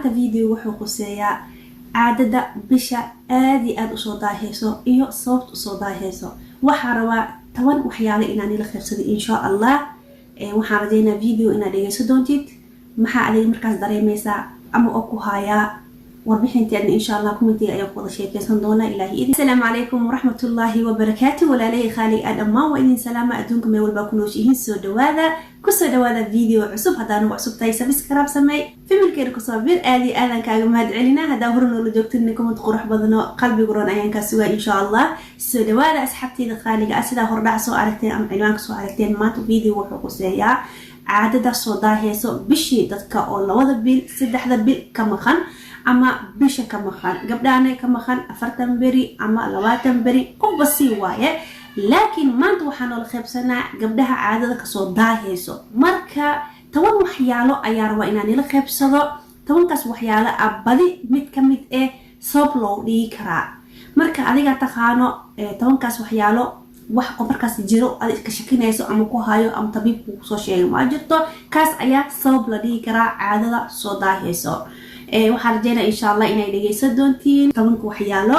maanta video wuxuu quseeyaa caadada bisha aad iyo aad u soo daahayso iyo sababta u soo daahayso. waxaan rabaa 10 waxyaalo inaan ila qaybsado insha Allah. waxaan rajaynayaa video inaad dhegeyso doontid maxaa adiga markaas dareemaysaa ama oo ku haya warbixinteena insha Allah kumitiga ayaa ku wada sheekeysan doona ilaahi idin. Assalaamu calaykum waraxmatullaahi wabarakaatuh. walaalay khaali adammaan waa idin salaama adduunka meel walba ku nooshihiin. soo dhawaada video cusub. haddaan cusub tahay subscribe samey familkeena ku soo bir aad iyo aadan kaaga mahad celinaa. haddaan hore noola joogtin comment qurux badan oo qalbiga roon ayaan ka sugaa insha Allah. soo dhawaada asxaabteyda khaaliga ah sida hordhac soo aragteen ama ciwaanka soo aragteen. maanta video wuxuu quseeyaa caadada soo daahayso bishii dadka oo 2 bil 3 bil ka maqan ama bisha ka maqan. gabdhaana ka maqan 40 beri ama 20 beri qofba si waaye. laakiin maanta waxaan la qaybsanaa gabdhaha caadada ka soo daahayso. marka 10 waxyaalo ayaa rabaa inaan ila qaybsado. 10kaas waxyaalo badi mid ka mid sabab loo dhigi karaa. marka adiga taqaano 10kaas waxyaalo wax qofarkaas jiro aad ka shakinayso ama ku hayo ama tabiibku soo sheegay ma jirto, kaas ayaa sabab la dhigi karaa caadada soo daahayso. waxaan rajaynayaa insha Allah inay dhegeysan doontiin 10 waxyaalo.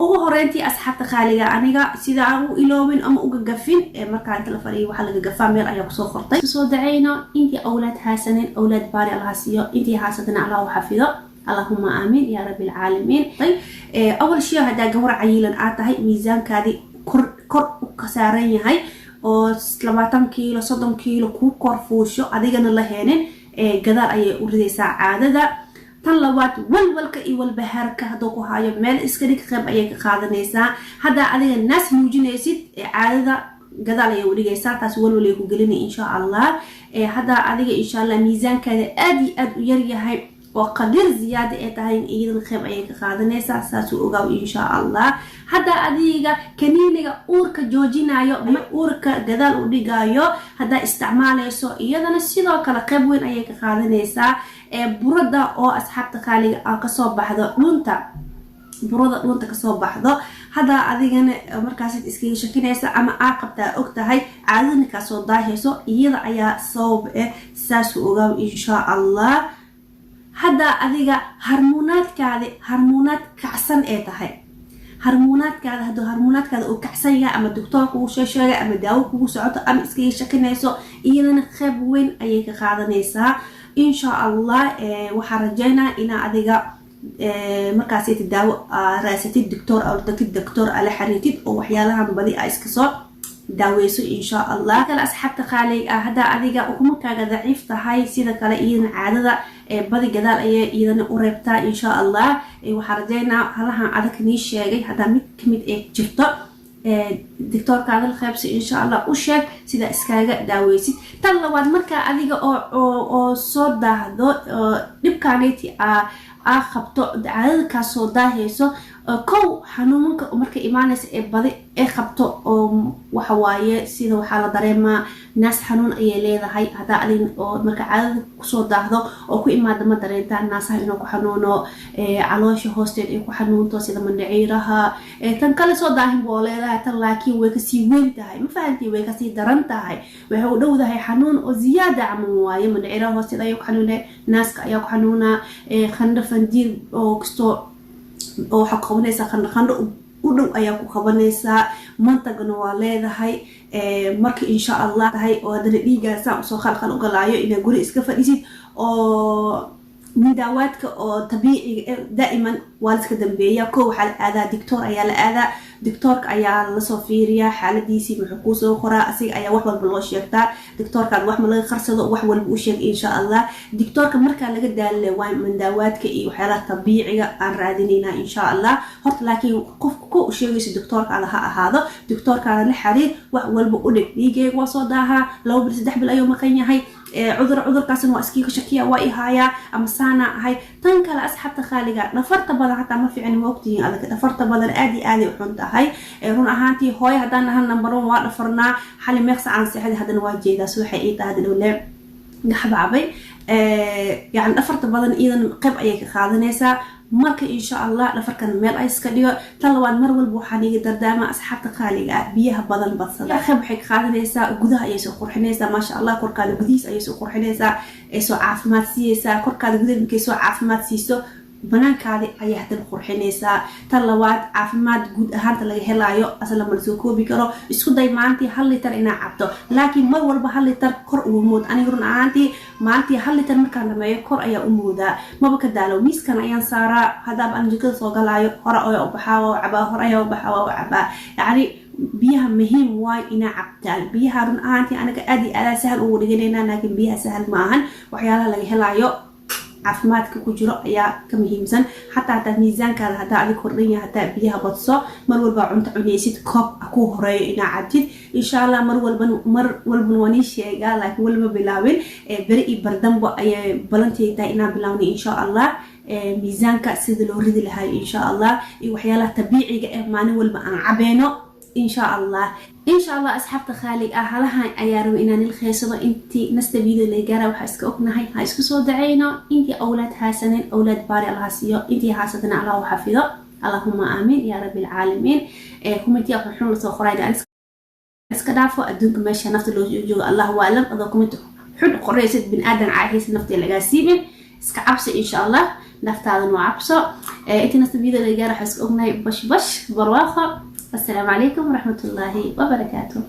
ugu horeyntii asxaabta khaaliga aniga sida aan u iloobin ama uga gafin marka inta la fariyo waxa laga gafaa meel ayaa ku soo qortay. soo dacayno intii awlaad haasanin awlaad baari Allah siiyo, intii haasadana Allah u xafido. Allahumma aamin ya rabbil alamin. awal shay hada gawar cayilan aad tahay miisaankaadi kor u ka saaran yahay oo 20 kiilo 30 kiilo ku kor fuusho adigana la heenin gadaal ayay u ridaysaa caadada. tan labaad walwalka iyo walbahaarka hadoo ku hayo meel iska dhig qayb ayay ka qaadanaysaa. hadda adiga naas muujinaysid caadada gadaal ayay u dhigaysaa. taas walwal ay ku gelinay insha Allah. hadda adiga insha Allah miisaankaada aad iyo aad u yar yahay oo qadir ziyaada ay tahay iyadana qayb ayay ka qaadanaysaa. saas u ogaaw insha Allah. hadda adiga kaniiniga uurka joojinayo ama uurka gadaal u dhigayo hadda isticmaalayso iyadana sidoo kale qayb weyn ayay ka qaadanaysaa. burada oo asxaabta khaaliga ka soo baxdo dhunta ka soo baxdo hadda adigana markaas iskaga shakinaysa ama qabtaa og tahay caadadana ka soo daahayso iyada ayaa sabab saas u ogaaw insha Allah. hadda adiga harmonaad kacsan ee tahay harmonaadkaada oo kacsan yahay ama doctor kugu sheegay ama daawo kugu socoto ama iskaga shakinayso iyadana qayb weyn ayay ka qaadanaysaa insha Allah. waxaan rajaynaa ina adiga markaas ay daawo raasatid doctor oo doctor ala xariitid oo waxyaalahan badi ay iska soo daaweyso insha Allah. kala asxaabta khaaliga hadda adiga ukumakaaga daciif tahay sida kale iyadana caadada badi gadaal ayay iyadana u reebtaa insha Allah. waxaan rajaynaa halahan adag nii sheegay hadda mid kamid jirto doctorkaada la qaybsi insha Allah u sheeg sida iskaaga daaweysid. tan labaad marka adiga oo soo daahdo dhibkaaneyti qabto caadada ka soo daahayso kow xanuunka marka imaanaysa badi qabto oo waxa waaye sida waxa la dareemaa naas xanuun ay leedahay. hada adin oo marka caadada ku soo daahdo oo ku imaado ma dareentaa naasaha inuu ku xanuuno caloosha hoosteed ay ku xanuunto sida mandhiciiraha. tan kale soo daahin boo leedahay tan laakiin way ka sii weyn tahay ma fahantii way ka sii daran tahay waxay u dhowdahay xanuun oo ziyaada ama waaye mandhiciiraha hoosteed ay ku xanuunay naaska ayaa ku xanuuna qandho fandiir oo kasto oo waxa qabanaysa qandho u dhow ayaa ku qabanaysaa. mantagana waa leedahay marka insha Allah tahay oo hadana dhiigaasa soo khalkhal u galaayo ina guri iska fadhisid oo midaawaadka oo tabiiciga daa'iman waa iska dambeeya. waxa la aadaa doctor ayaa la aadaa doctorka ayaa la soo fiiriyaa xaaladiisii wuxuu ku soo qoraa asiga ayaa wax walba loo sheegtaa. doctorka wax ma laga qarsado wax walba u sheeg insha Allah. doctorka marka laga daalay waa midaawaadka iyo waxyaalaha tabiiciga aan raadinayna insha Allah. horta laakiin qofku ku sheegayso doctorka ha ahaado doctorka la xariir wax walba u dhig dhiigayga waa soo daaha 2 bil 3 bil ayuu maqan yahay cudurkaasna waa iskiga shakiya waa ihaya ama saana ahay. tan kale asxaabta khaaliga dhafarta badan hataa ma fiicin ma ogtihiin adiga dhafarta badan aad iyo aad u xun tahay. run ahaantii hooy hadaan nahan number 1 waa dhafarnaa xali meeqsa aan seexday hadana waa jeedaa waxay ii tahay dhowle gaxbaabay يعني dhafarta badan iidan qayb ayay ka qaadanaysaa. marka insha Allah dhafarkan meel ay iska dhigo tan labaad mar walba waxaan iga dardaama asxaabta qaaliga ah biyaha badan badsada waxay qaadanaysaa gudaha ayay soo qurxinaysaa ma sha Allah korkaada gudihiis ayay soo qurxinaysaa ay soo caafimaad siiyaysaa korkaada gudaha markay soo caafimaad siiso banaankaada ayaa hadda qurxinaysaa tan labaad caafimaad guud ahaanta laga helayo asla ma soo koobi karo isku day maantii 1 litir inaa cabto laakiin mar walba 1 litir kor ugu mood aniga run ahaantii maantii 1 litir markaan dhameeyo kor ayaa u moodaa maba ka daalo miiskan ayaan saaraa hadaba aan jikada soo galaayo hore oo u baxaa cabaa hore ayaa u baxaa cabaa yani biyaha muhiim waay inaa cabtaan biyaha run ahaantii anaga aad iyo aad sahal ugu dhiganayna laakiin biyaha sahal ma ahan waxyaalaha laga helayo caafimaadka ku jiro ayaa ka muhiimsan hatta miisaankaada hadaa adiga kordhin yahay hataa biyaha badso mar walba cunto cunaysid koob ku horeeyo inaa cabtid insha Allah mar walba wani sheegaa laakiin walba bilaawin bari iyo bardambo ayay balantaytaa inaa bilaawno insha Allah miisaanka sida loo ridi lahayo insha Allah iyo waxyaalaha tabiiciga ah maalin walba aan cabeeno إن شاء الله أصحاب خالق أهلها أيارو إن الخيصة أنتي نستفيد اللي جرى وحسك أكنا هاي اسكو صدعينا أنتي أولاد حسنين أولاد باري الله سيو أنتي حسدنا على وحفظه اللهم آمين يا رب العالمين هم أنتي أخرون لصخرين أسكدافو أدونكم ماشي نفط اللي الله أعلم أذاكم أنتو حد قريسة بن آدم عايز نفط اللي جاسيبين اسكعبس إن شاء الله نفط هذا وعبسه أنتي نستفيد اللي جرى حسك أكنا بش برواخة. السلام عليكم ورحمة الله وبركاته.